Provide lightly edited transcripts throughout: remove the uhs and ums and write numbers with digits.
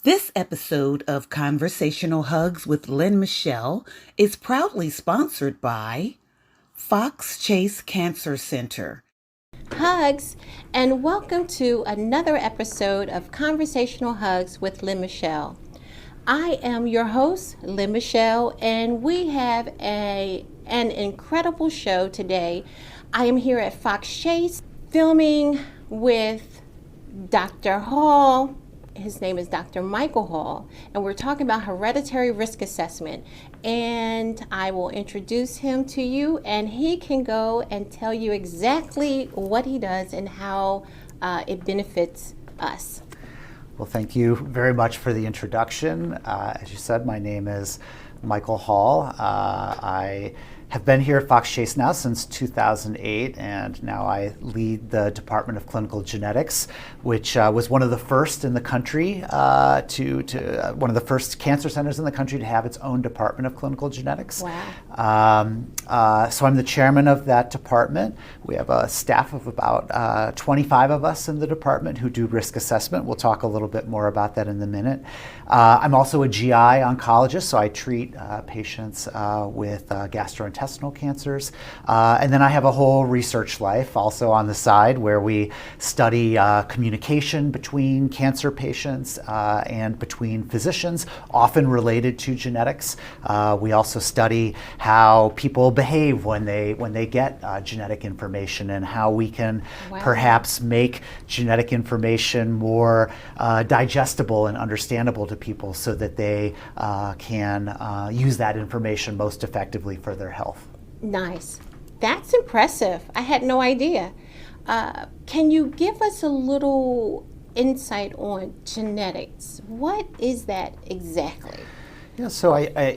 This episode of Conversational HUGS with Lynne Michelle is proudly sponsored by Fox Chase Cancer Center. Hugs, and welcome to another episode of Conversational HUGS with Lynne Michelle. I am your host, Lynne Michelle, and we have an incredible show today. I am here at Fox Chase filming with Dr. Hall. His name is Dr. Michael Hall, and we're talking about hereditary risk assessment. And I will introduce him to you, and he can go and tell you exactly what he does and how it benefits us. Well, thank you very much for the introduction. As you said, my name is Michael Hall. I have been here at Fox Chase now since 2008, and now I lead the Department of Clinical Genetics, which was one of the first in the country one of the first cancer centers in the country to have its own Department of Clinical Genetics. Wow. So I'm the chairman of that department. We have a staff of about 25 of us in the department who do risk assessment. We'll talk a little bit more about that in a minute. I'm also a GI oncologist, so I treat patients with gastrointestinal cancers. And then I have a whole research life also on the side where we study communication between cancer patients and between physicians, often related to genetics. We also study how people behave when they get genetic information and how we can perhaps make genetic information more digestible and understandable to people so that they can use that information most effectively for their health. Nice. That's impressive. I had no idea. Can you give us a little insight on genetics? What is that exactly? Yeah, so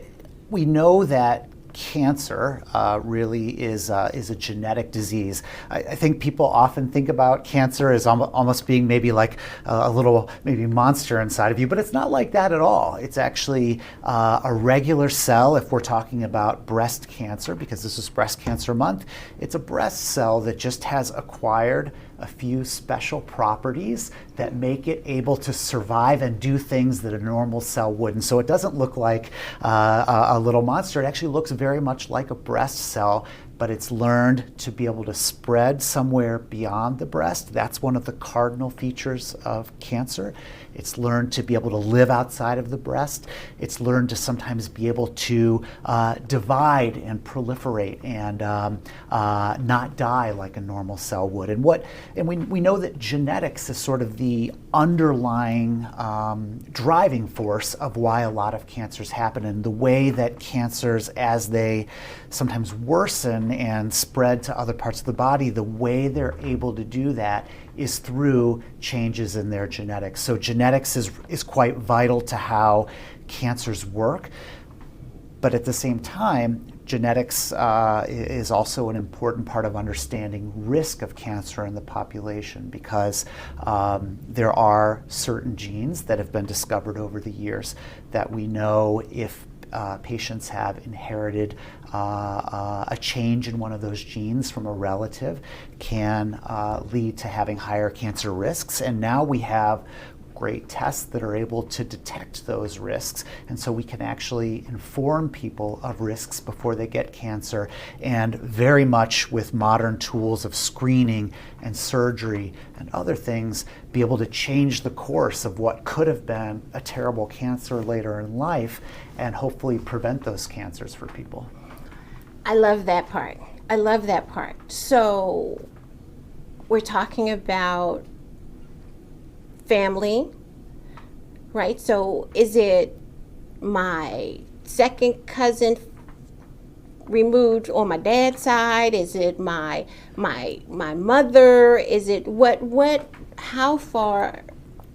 we know that cancer really is a genetic disease. I think people often think about cancer as almost being maybe like a little maybe monster inside of you, but it's not like that at all. It's actually a regular cell. If we're talking about breast cancer, because this is Breast Cancer Month, it's a breast cell that just has acquired a few special properties that make it able to survive and do things that a normal cell wouldn't. So it doesn't look like a little monster. It actually looks very much like a breast cell, but it's learned to be able to spread somewhere beyond the breast. That's one of the cardinal features of cancer. It's learned to be able to live outside of the breast. It's learned to sometimes be able to divide and proliferate and not die like a normal cell would. And we know that genetics is sort of the underlying driving force of why a lot of cancers happen, and the way that cancers, as they sometimes worsen and spread to other parts of the body, the way they're able to do that is through changes in their genetics. So genetics is quite vital to how cancers work. But at the same time, genetics is also an important part of understanding risk of cancer in the population, because there are certain genes that have been discovered over the years that we know if patients have inherited a change in one of those genes from a relative can lead to having higher cancer risks. And now we have great tests that are able to detect those risks, and so we can actually inform people of risks before they get cancer, and very much with modern tools of screening and surgery and other things be able to change the course of what could have been a terrible cancer later in life and hopefully prevent those cancers for people. I love that part. I love that part. So we're talking about family, right? So is it my second cousin removed on my dad's side? Is it my mother? Is it what how far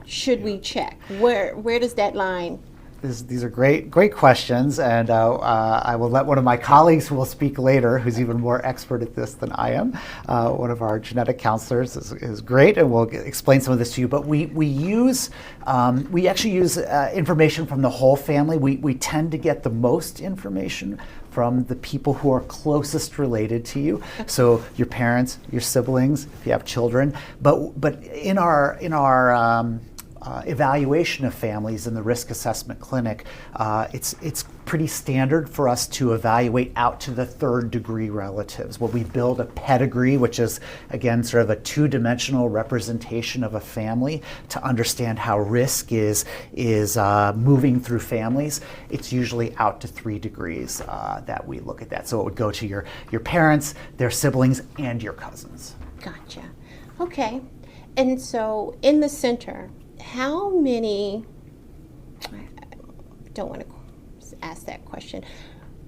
should we check? Where does that line? These are great questions, and I will let one of my colleagues who will speak later, who's even more expert at this than I am. One of our genetic counselors is great, and will explain some of this to you. But we actually use information from the whole family. We tend to get the most information from the people who are closest related to you. So your parents, your siblings, if you have children. But in our evaluation of families in the risk assessment clinic, it's pretty standard for us to evaluate out to the third degree relatives, where we build a pedigree, which is, again, sort of a two-dimensional representation of a family to understand how risk is moving through families. It's usually out to 3 degrees that we look at that. So it would go to your parents, their siblings, and your cousins. Gotcha. Okay. And so in the center, how many, I don't want to ask that question,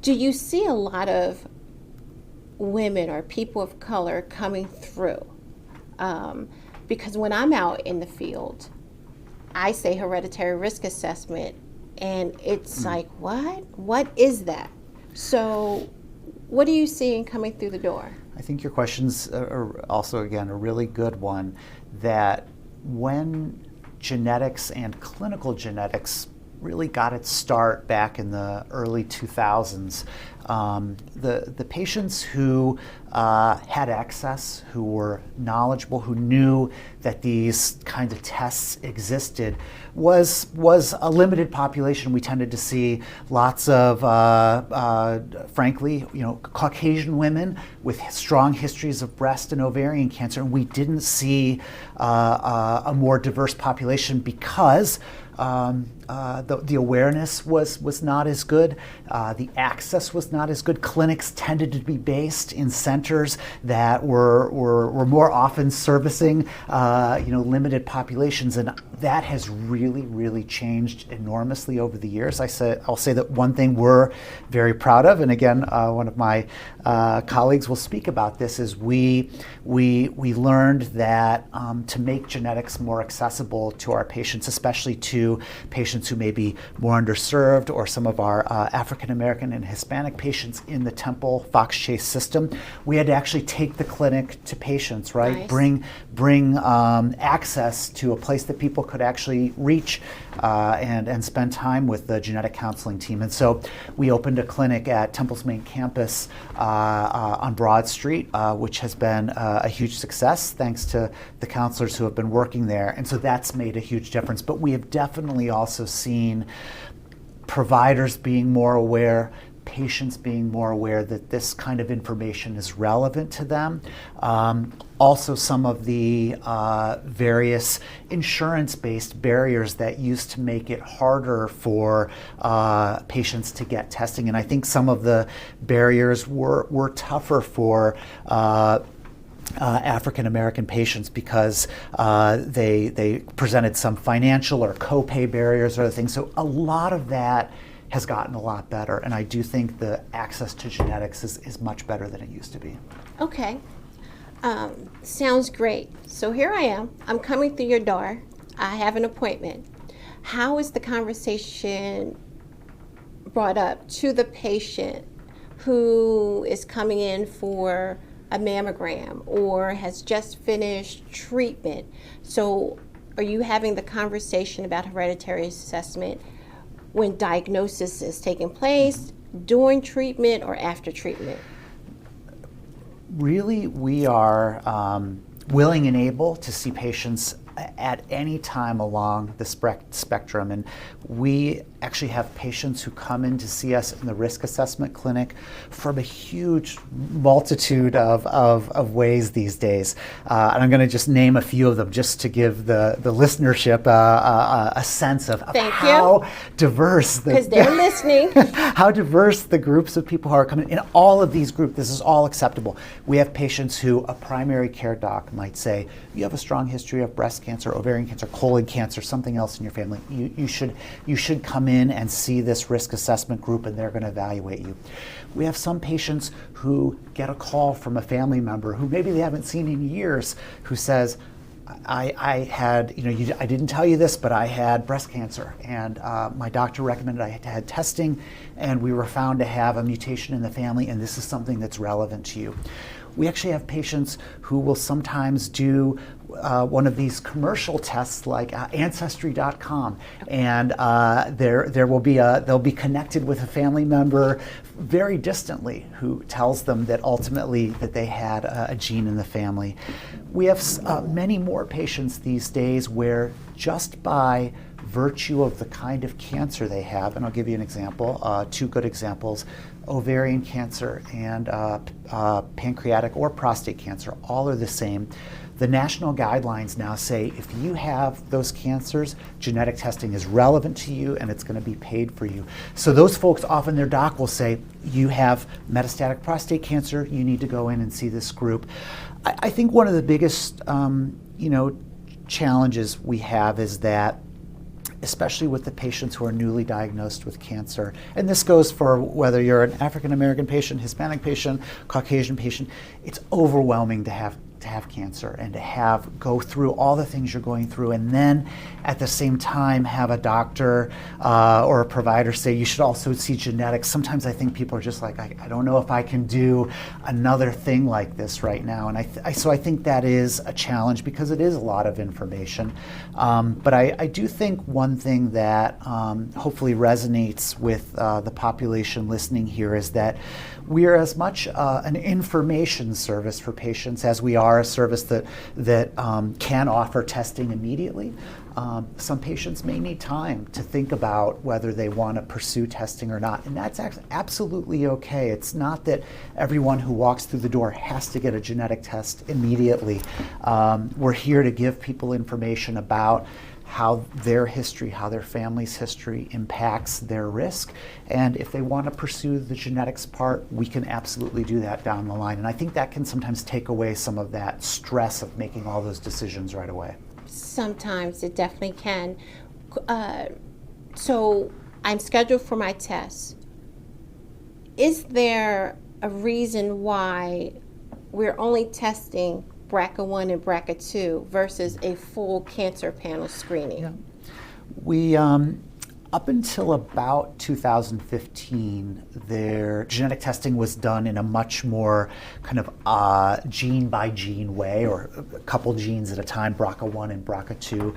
do you see a lot of women or people of color coming through? Because when I'm out in the field, I say hereditary risk assessment, and it's like, what is that? So what are you seeing coming through the door? I think your question's are also, again, a really good one, that when genetics and clinical genetics really got its start back in the early 2000s, the patients who had access, who were knowledgeable, who knew that these kinds of tests existed, was a limited population. We tended to see lots of, frankly, Caucasian women with strong histories of breast and ovarian cancer, and we didn't see a more diverse population because the awareness was not as good, the access was not as good. Clinics tended to be based in centers that were more often servicing limited populations, and that has really changed enormously over the years. I'll say that one thing we're very proud of, and again, one of my colleagues will speak about this, is we learned that to make genetics more accessible to our patients, especially to patients who may be more underserved, or some of our African American and Hispanic patients in the Temple Fox Chase system, we had to actually take the clinic to patients, right? Nice. Bring access to a place that people could actually reach and spend time with the genetic counseling team. And so we opened a clinic at Temple's main campus on Broad Street, which has been a huge success thanks to the counselors who have been working there. And so that's made a huge difference. But we have definitely also seen providers being more aware, patients being more aware that this kind of information is relevant to them. Also, some of the various insurance-based barriers that used to make it harder for patients to get testing. And I think some of the barriers were tougher for African American patients because they presented some financial or copay barriers or other things. So a lot of that has gotten a lot better, and I do think the access to genetics is much better than it used to be. Okay. Sounds great. So here I am. I'm coming through your door. I have an appointment. How is the conversation brought up to the patient who is coming in for a mammogram or has just finished treatment? So are you having the conversation about hereditary assessment when diagnosis is taking place, during treatment, or after treatment? Really, we are willing and able to see patients at any time along the spectrum. And we actually have patients who come in to see us in the risk assessment clinic from a huge multitude of ways these days. And I'm going to just name a few of them just to give the listenership a sense of how diverse, because they're listening, how diverse the groups of people who are coming in. All of these groups, this is all acceptable. We have patients who a primary care doc might say, you have a strong history of breast cancer, ovarian cancer, colon cancer, something else in your family. You should come in and see this risk assessment group, and they're going to evaluate you. We have some patients who get a call from a family member who maybe they haven't seen in years, who says, I had, I didn't tell you this, but I had breast cancer, and my doctor recommended I had testing, and we were found to have a mutation in the family, and this is something that's relevant to you. We actually have patients who will sometimes do one of these commercial tests like Ancestry.com, and they'll be connected with a family member very distantly who tells them that ultimately that they had a gene in the family. We have many more patients these days where just by virtue of the kind of cancer they have, and I'll give you an example, two good examples, ovarian cancer and pancreatic or prostate cancer, all are the same. The national guidelines now say if you have those cancers, genetic testing is relevant to you and it's going to be paid for you. So those folks, often their doc will say, you have metastatic prostate cancer, you need to go in and see this group. I think one of the biggest challenges we have is that, especially with the patients who are newly diagnosed with cancer, and this goes for whether you're an African American patient, Hispanic patient, Caucasian patient, it's overwhelming to have cancer and to go through all the things you're going through, and then at the same time have a doctor or a provider say you should also see genetics. Sometimes I think people are just like, I don't know if I can do another thing like this right now, and so I think that is a challenge because it is a lot of information. But I do think one thing that hopefully resonates with the population listening here is that we are as much an information service for patients as we are a service that can offer testing immediately. Some patients may need time to think about whether they want to pursue testing or not, and that's absolutely okay. It's not that everyone who walks through the door has to get a genetic test immediately. We're here to give people information about how their history, how their family's history impacts their risk. And if they want to pursue the genetics part, we can absolutely do that down the line. And I think that can sometimes take away some of that stress of making all those decisions right away. Sometimes it definitely can. So I'm scheduled for my test. Is there a reason why we're only testing BRCA1 and BRCA2 versus a full cancer panel screening? Yeah. We, up until about 2015, their genetic testing was done in a much more kind of gene by gene way, or a couple genes at a time, BRCA1 and BRCA2.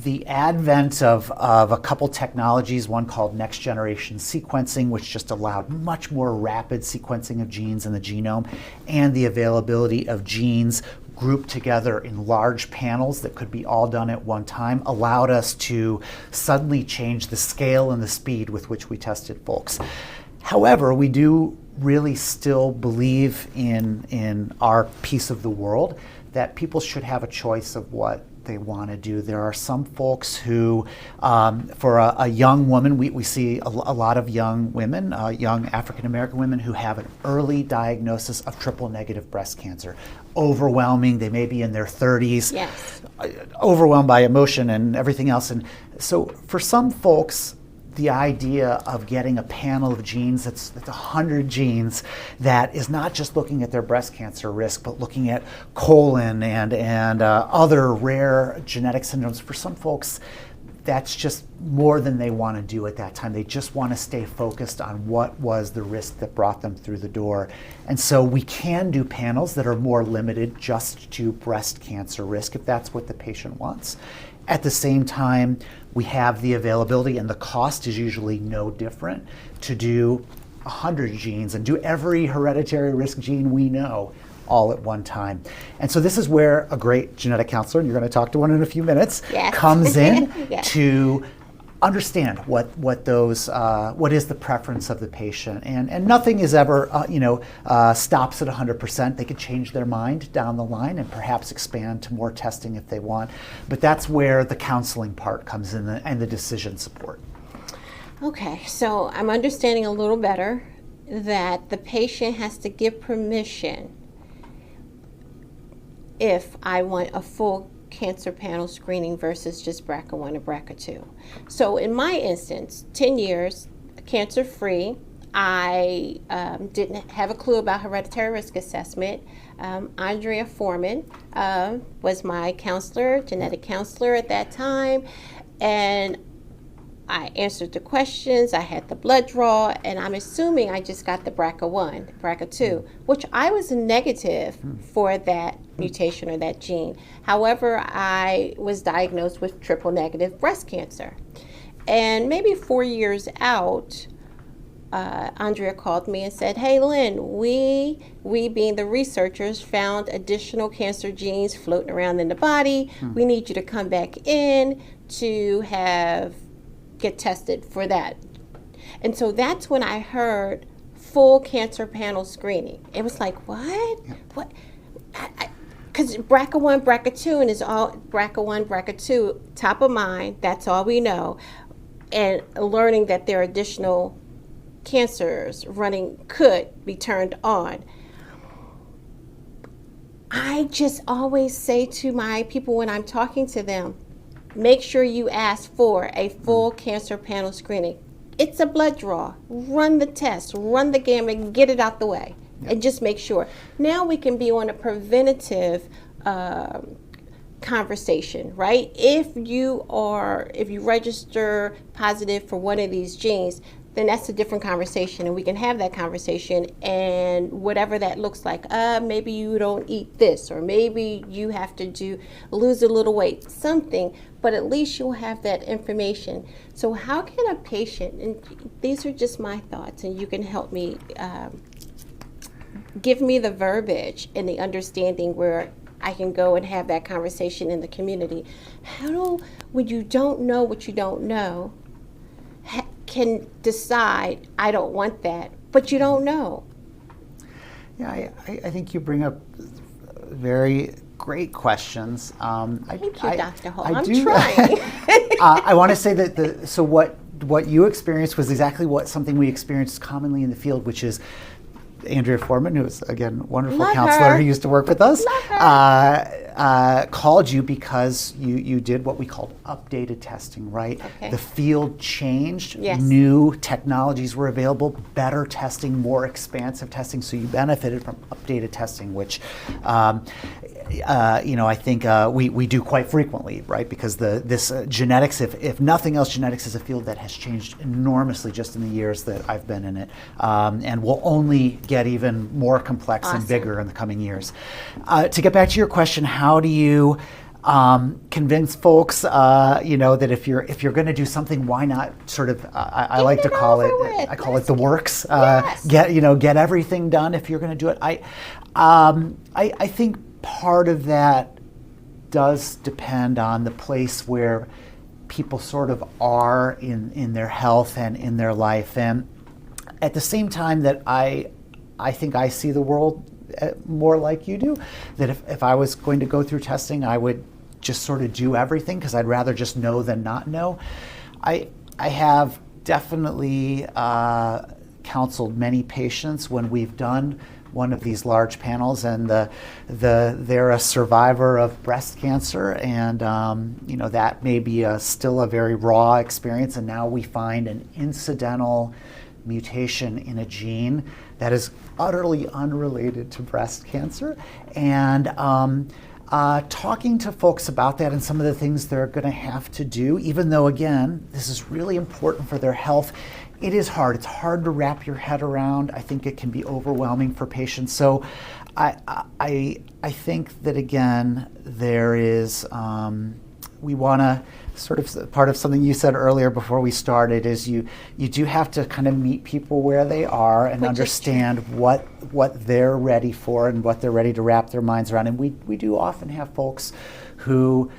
The advent of a couple technologies, one called next generation sequencing, which just allowed much more rapid sequencing of genes in the genome, and the availability of genes grouped together in large panels that could be all done at one time, allowed us to suddenly change the scale and the speed with which we tested folks. However, we do really still believe in our piece of the world that people should have a choice of what they want to do. There are some folks who, for a young woman, we see a lot of young women, young African American women who have an early diagnosis of triple negative breast cancer. Overwhelming, they may be in their 30s, yes, overwhelmed by emotion and everything else. And so for some folks, the idea of getting a panel of genes that's 100 genes that is not just looking at their breast cancer risk, but looking at colon and other rare genetic syndromes, for some folks, that's just more than they want to do at that time. They just want to stay focused on what was the risk that brought them through the door. And so we can do panels that are more limited just to breast cancer risk if that's what the patient wants. At the same time, we have the availability, and the cost is usually no different, to do 100 genes and do every hereditary risk gene we know all at one time. And so this is where a great genetic counselor, and you're going to talk to one in a few minutes, yes, comes in yes, to understand what is the preference of the patient, and nothing is ever stops at 100%. They could change their mind down the line and perhaps expand to more testing if they want. But that's where the counseling part comes in, and the decision support. Okay, so I'm understanding a little better that the patient has to give permission if I want a full cancer panel screening versus just BRCA1 and BRCA2. So in my instance, 10 years, cancer-free. I didn't have a clue about hereditary risk assessment. Andrea Foreman was my counselor, genetic counselor at that time, and I answered the questions, I had the blood draw, and I'm assuming I just got the BRCA1, BRCA2, which I was negative for that mutation or that gene. However, I was diagnosed with triple negative breast cancer. And maybe 4 years out, Andrea called me and said, "Hey, Lynn, we being the researchers found additional cancer genes floating around in the body. We need you to come back in to get tested for that." And so that's when I heard full cancer panel screening. It was like, what? Yep. What? Because BRCA1, BRCA2, and it's all BRCA1, BRCA2, top of mind. That's all we know. And learning that there are additional cancers could be turned on. I just always say to my people when I'm talking to them, make sure you ask for a full cancer panel screening. It's a blood draw. Run the test, run the gamut, get it out the way, and just make sure. Now we can be on a preventative conversation, right? If you register positive for one of these genes, then that's a different conversation, and we can have that conversation, and whatever that looks like, maybe you don't eat this, or maybe you have to lose a little weight, something, but at least you'll have that information. So how can a patient, and these are just my thoughts, and you can help me, give me the verbiage and the understanding where I can go and have that conversation in the community. When you don't know what you don't know, can decide, I don't want that, but you don't know. Yeah, I think you bring up very great questions. Thank you, Dr. Hall. I'm do, trying. I want to say that so what you experienced was exactly something we experienced commonly in the field, which is Andrea Foreman, who is, again, a wonderful Love counselor her. who used to work with us, Love her. called you because you did what we called updated testing, right? Okay. The field changed. Yes. New technologies were available, better testing, more expansive testing, so you benefited from updated testing, which I think we do quite frequently, right? Because this genetics, if nothing else, genetics is a field that has changed enormously just in the years that I've been in it, and will only get even more complex and bigger in the coming years. To get back to your question, how do you convince folks, that if you're going to do something, why not sort of? I like to call it. I call it the works. Yes. Get everything done if you're going to do it. I think part of that does depend on the place where people sort of are in their health and in their life, and at the same time that I think I see the world more like you do, that if I was going to go through testing, I would just sort of do everything because I'd rather just know than not know. I have definitely counseled many patients when we've done one of these large panels, and they're a survivor of breast cancer, and that may be still a very raw experience, and now we find an incidental mutation in a gene that is utterly unrelated to breast cancer, and talking to folks about that and some of the things they're going to have to do, even though, again, this is really important for their health. It is hard. It's hard to wrap your head around. I think it can be overwhelming for patients. So I think that, again, there is, we want to sort of, part of something you said earlier before we started is you do have to kind of meet people where they are and understand what they're ready for and what they're ready to wrap their minds around. And we do often have folks who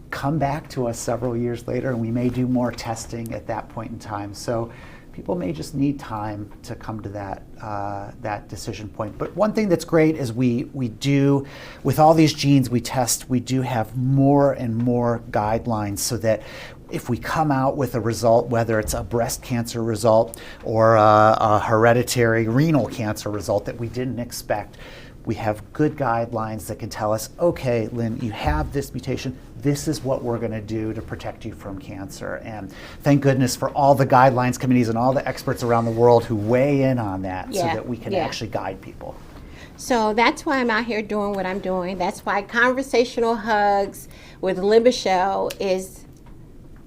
come back to us several years later, and we may do more testing at that point in time. So people may just need time to come to that decision point. But one thing that's great is we do, with all these genes we test, we do have more and more guidelines so that if we come out with a result, whether it's a breast cancer result or a hereditary renal cancer result that we didn't expect, we have good guidelines that can tell us, okay, Lynn, you have this mutation. This is what we're going to do to protect you from cancer. And thank goodness for all the guidelines committees and all the experts around the world who weigh in on that so that we can actually guide people. So that's why I'm out here doing what I'm doing. That's why Conversational HUGS with Lynne Michelle is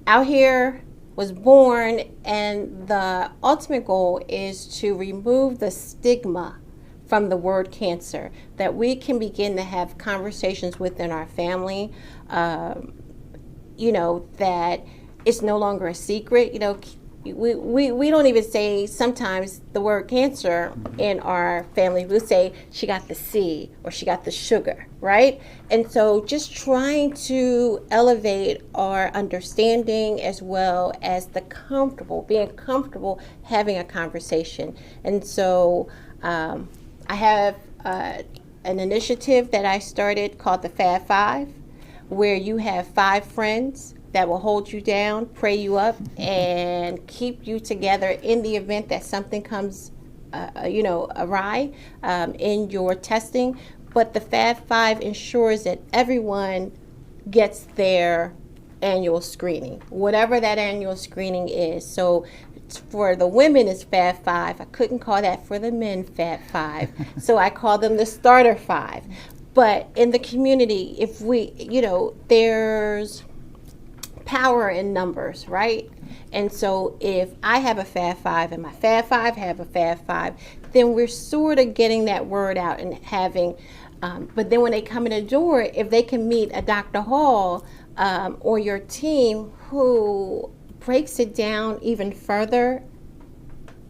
out here was born, and the ultimate goal is to remove the stigma from the word cancer, that we can begin to have conversations within our family, that it's no longer a secret. We don't even say sometimes the word cancer in our family. We'll say she got the C or she got the sugar, right? And so just trying to elevate our understanding as well as being comfortable having a conversation. And so I have an initiative that I started called the Fab Five, where you have 5 friends that will hold you down, pray you up, and keep you together in the event that something comes, awry in your testing. But the Fab Five ensures that everyone gets their annual screening, whatever that annual screening is. So for the women, it's Fab Five. I couldn't call that for the men Fab Five, so I call them the Starter Five. But in the community, if we, there's power in numbers, right? And so if I have a Fab Five and my Fab Five have a Fab Five, then we're sort of getting that word out and having, but then when they come in the door, if they can meet a Dr. Hall or your team who breaks it down even further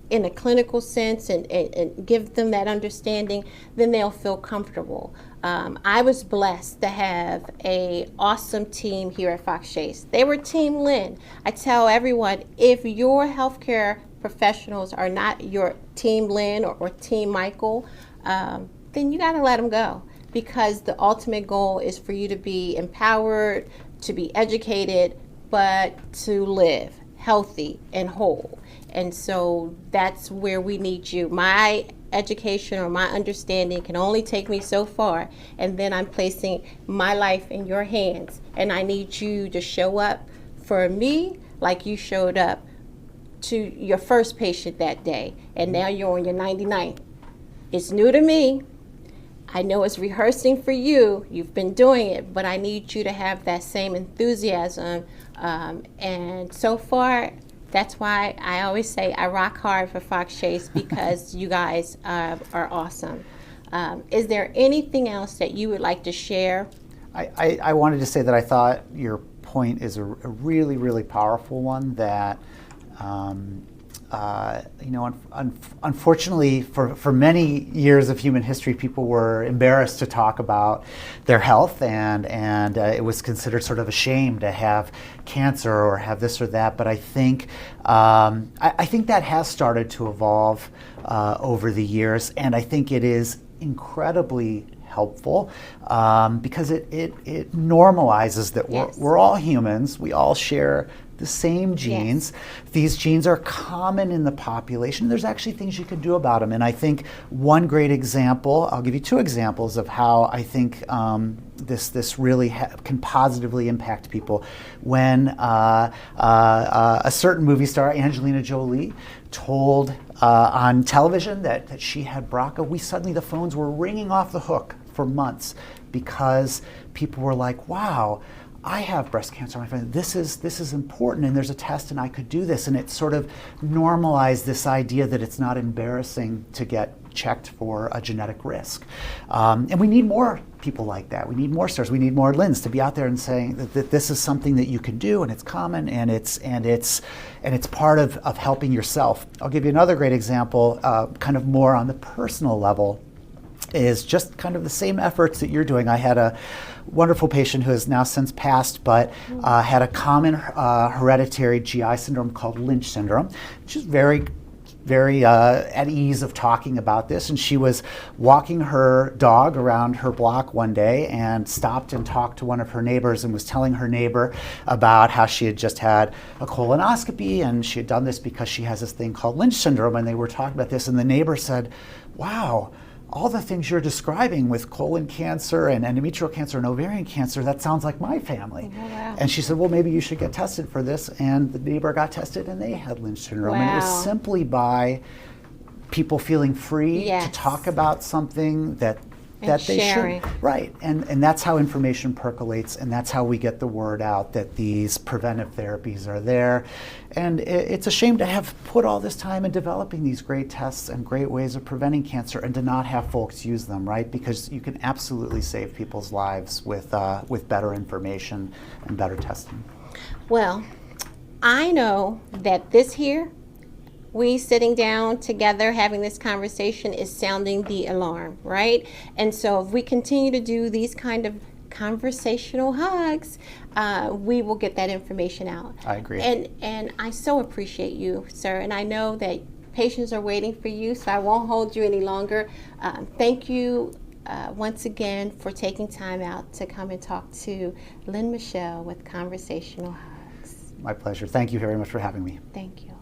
in a clinical sense and give them that understanding, then they'll feel comfortable. I was blessed to have an awesome team here at Fox Chase. They were Team Lynne. I tell everyone, if your healthcare professionals are not your Team Lynne or Team Michael, then you got to let them go, because the ultimate goal is for you to be empowered, to be educated, but to live healthy and whole. And so that's where we need you. My education or my understanding can only take me so far, and then I'm placing my life in your hands, and I need you to show up for me like you showed up to your first patient that day, and now you're on your 99th. It's new to me. I know it's rehearsing for you. You've been doing it, but I need you to have that same enthusiasm. And so far, that's why I always say I rock hard for Fox Chase, because you guys are awesome. Is there anything else that you would like to share? I wanted to say that I thought your point is a really, really powerful one, that unfortunately, for many years of human history, people were embarrassed to talk about their health, and it was considered sort of a shame to have cancer or have this or that. But I think that has started to evolve over the years, and I think it is incredibly helpful because it normalizes that we're all humans. We all share the same genes. Yes. These genes are common in the population. There's actually things you can do about them. And I think one great example, I'll give you 2 examples of how I think this really can positively impact people. When a certain movie star, Angelina Jolie, told on television that she had BRCA, suddenly the phones were ringing off the hook for months, because people were like, wow, I have breast cancer. My friend, this is important, and there's a test, and I could do this. And it sort of normalized this idea that it's not embarrassing to get checked for a genetic risk. And we need more people like that. We need more stars. We need more Lynnes to be out there and saying that this is something that you can do, and it's common, and it's part of helping yourself. I'll give you another great example, kind of more on the personal level, is just kind of the same efforts that you're doing. I had a wonderful patient who has now since passed, but had a common hereditary GI syndrome called Lynch syndrome, which is very at ease of talking about this. And she was walking her dog around her block one day and stopped and talked to one of her neighbors and was telling her neighbor about how she had just had a colonoscopy, and she had done this because she has this thing called Lynch syndrome. And they were talking about this, and the neighbor said, wow, all the things you're describing with colon cancer and endometrial cancer and ovarian cancer, that sounds like my family. Oh, wow. And she said, well, maybe you should get tested for this. And the neighbor got tested, and they had Lynch syndrome. Wow. And it was simply by people feeling free to talk about something that And that they sharing. should. Right, and that's how information percolates, and that's how we get the word out that these preventive therapies are there. And it's a shame to have put all this time in developing these great tests and great ways of preventing cancer and to not have folks use them, right? Because you can absolutely save people's lives with better information and better testing. Well, I know that this here, we sitting down together having this conversation is sounding the alarm, right? And so if we continue to do these kind of conversational hugs, we will get that information out. I agree. And I so appreciate you, sir. And I know that patients are waiting for you, so I won't hold you any longer. Thank you once again for taking time out to come and talk to Lynne Michelle with Conversational Hugs. My pleasure. Thank you very much for having me. Thank you.